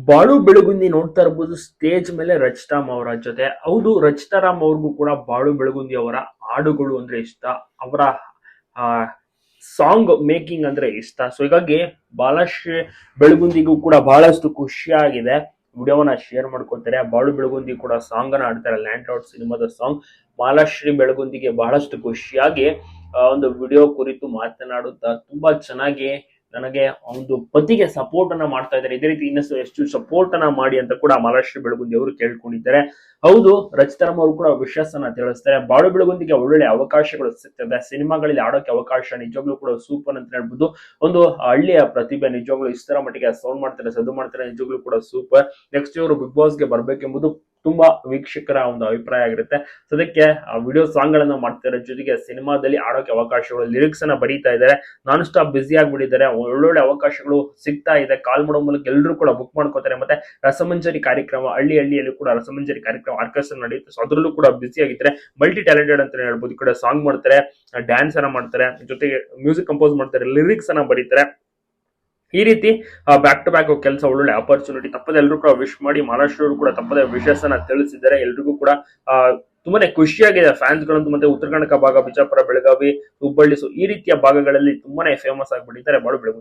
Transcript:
ಬಾಳು ಬೆಳಗುಂದಿ ನೋಡ್ತಾ ಇರಬಹುದು ಸ್ಟೇಜ್ ಮೇಲೆ ರಚಿತಾಮ್ ಅವರ ಜೊತೆ. ಹೌದು, ರಚಿತಾರಾಮ್ ಅವ್ರಿಗೂ ಕೂಡ ಬಾಳು ಬೆಳಗುಂದಿ ಅವರ ಹಾಡುಗಳು ಅಂದ್ರೆ ಇಷ್ಟ, ಅವರ ಆ ಸಾಂಗ್ ಮೇಕಿಂಗ್ ಅಂದ್ರೆ ಇಷ್ಟ. ಸೊ ಹೀಗಾಗಿ ಬಾಲಶ್ರೀ ಬೆಳಗುಂದಿಗೂ ಕೂಡ ಬಹಳಷ್ಟು ಖುಷಿಯಾಗಿದೆ. ವಿಡಿಯೋವನ್ನ ಶೇರ್ ಮಾಡ್ಕೊತಾರೆ. ಬಾಳು ಬೆಳಗುಂದಿ ಕೂಡ ಸಾಂಗ್ ಅನ್ನ ಆಡ್ತಾರೆ, ಲ್ಯಾಂಡ್ ಔಟ್ ಸಿನಿಮಾದ ಸಾಂಗ್. ಬಾಲಶ್ರೀ ಬೆಳಗುಂದಿಗೆ ಬಹಳಷ್ಟು ಖುಷಿಯಾಗಿ ಒಂದು ವಿಡಿಯೋ ಕುರಿತು ಮಾತನಾಡುತ್ತಾ ತುಂಬಾ ಚೆನ್ನಾಗಿ ನನಗೆ ಒಂದು ಪತಿಗೆ ಸಪೋರ್ಟ್ ಅನ್ನ ಮಾಡ್ತಾ ಇದ್ದಾರೆ, ಇದೇ ರೀತಿ ಇನ್ನಷ್ಟು ಎಷ್ಟು ಸಪೋರ್ಟ್ ಅನ್ನ ಮಾಡಿ ಅಂತ ಕೂಡ ಮಾಲಾಶ್ರೀ ಬೆಳಗುಂದಿ ಅವರು ಕೇಳ್ಕೊಂಡಿದ್ದಾರೆ. ಹೌದು, ರಚಿತಾರಾಮ್ ಅವರು ಕೂಡ ವಿಶ್ವಾಸನ ತಿಳಿಸ್ತಾರೆ. ಬಾಳು ಬೆಳಗುಂದಿಗೆ ಒಳ್ಳೊಳ್ಳೆ ಅವಕಾಶಗಳು ಸಿಗ್ತದೆ, ಸಿನಿಮಾಗಳಲ್ಲಿ ಆಡೋಕೆ ಅವಕಾಶ ನಿಜವಾಗ್ಲೂ ಕೂಡ ಸೂಪರ್ ಅಂತ ಹೇಳ್ಬೋದು. ಒಂದು ಹಳ್ಳಿಯ ಪ್ರತಿಭೆ ನಿಜವಾಗ್ಲೂ ಇಷ್ಟರ ಮಟ್ಟಿಗೆ ಸೌಂಡ್ ಮಾಡ್ತಾರೆ, ಸದ್ದು ಮಾಡ್ತಾರೆ, ನಿಜವಾಗ್ಲೂ ಕೂಡ ಸೂಪರ್. ನೆಕ್ಸ್ಟ್ ಇವರು ಬಿಗ್ ಬಾಸ್ಗೆ ಬರ್ಬೇಕೆಂಬುದು ತುಂಬಾ ವೀಕ್ಷಕರ ಒಂದು ಅಭಿಪ್ರಾಯ ಆಗಿರುತ್ತೆ. ಸದ್ಯಕ್ಕೆ ವಿಡಿಯೋ ಸಾಂಗ್ ಗಳನ್ನ ಮಾಡ್ತಾರೆ, ಜೊತೆಗೆ ಸಿನಿಮಾದಲ್ಲಿ ಆಡೋಕೆ ಅವಕಾಶಗಳು, ಲಿರಿಕ್ಸ್ ಅನ್ನ ಬರೀತಾ ಇದ್ದಾರೆ, ನಾನ್ ಸ್ಟಾಪ್ ಬಿಸಿ ಆಗಿಬಿಟ್ಟಿದ್ದಾರೆ. ಒಳ್ಳೊಳ್ಳೆ ಅವಕಾಶಗಳು ಸಿಗ್ತಾ ಇದೆ, ಕಾಲ್ ಮಾಡೋ ಮೂಲಕ ಎಲ್ಲರೂ ಕೂಡ ಬುಕ್ ಮಾಡ್ಕೋತಾರೆ. ಮತ್ತೆ ರಸಮಂಜರಿ ಕಾರ್ಯಕ್ರಮ, ಹಳ್ಳಿಯಲ್ಲಿ ಕೂಡ ರಸಮಂಜರಿ ಕಾರ್ಯಕ್ರಮ ಆರ್ಕೆಸ್ಟ್ರಾ ನಡೆಯುತ್ತೆ, ಸೊ ಅದರಲ್ಲೂ ಕೂಡ ಬಿಸಿ ಆಗಿದ್ದಾರೆ. ಮಲ್ಟಿ ಟ್ಯಾಲೆಂಟೆಡ್ ಅಂತ ಹೇಳ್ಬೋದು. ಈ ಕಡೆ ಸಾಂಗ್ ಮಾಡ್ತಾರೆ, ಡ್ಯಾನ್ಸ್ ಅನ್ನ ಮಾಡ್ತಾರೆ, ಜೊತೆಗೆ ಮ್ಯೂಸಿಕ್ ಕಂಪೋಸ್ ಮಾಡ್ತಾರೆ, ಲಿರಿಕ್ಸ್ ಅನ್ನ ಬರೀತಾರೆ. ಈ ರೀತಿ ಬ್ಯಾಕ್ ಟು ಬ್ಯಾಕ್ ಕೆಲಸ, ಒಳ್ಳೊಳ್ಳೆ ಆಪರ್ಚುನಿಟಿ. ತಪ್ಪದೆ ಎಲ್ಲರೂ ಕೂಡ ವಿಶ್ ಮಾಡಿ. ಮಹಾರಾಷ್ಟ್ರ ಕೂಡ ತಪ್ಪದೆ ವಿಶಸ್ಸನ್ನ ತಿಳಿಸಿದ್ದಾರೆ. ಎಲ್ರಿಗೂ ಕೂಡ ತುಂಬಾನೇ ಖುಷಿಯಾಗಿದೆ ಫ್ಯಾನ್ಸ್ ಗಳಂತೂ. ಮತ್ತೆ ಉತ್ತರ ಕರ್ನಾಟಕ ಭಾಗ, ಬಿಜಾಪುರ, ಬೆಳಗಾವಿ, ಹುಬ್ಬಳ್ಳಿ, ಸೊ ಈ ರೀತಿಯ ಭಾಗಗಳಲ್ಲಿ ತುಂಬಾನೇ ಫೇಮಸ್ ಆಗಿಬಿಟ್ಟಿದ್ದಾರೆ ಬಾಳು ಬೆಳಗುಂದಿ.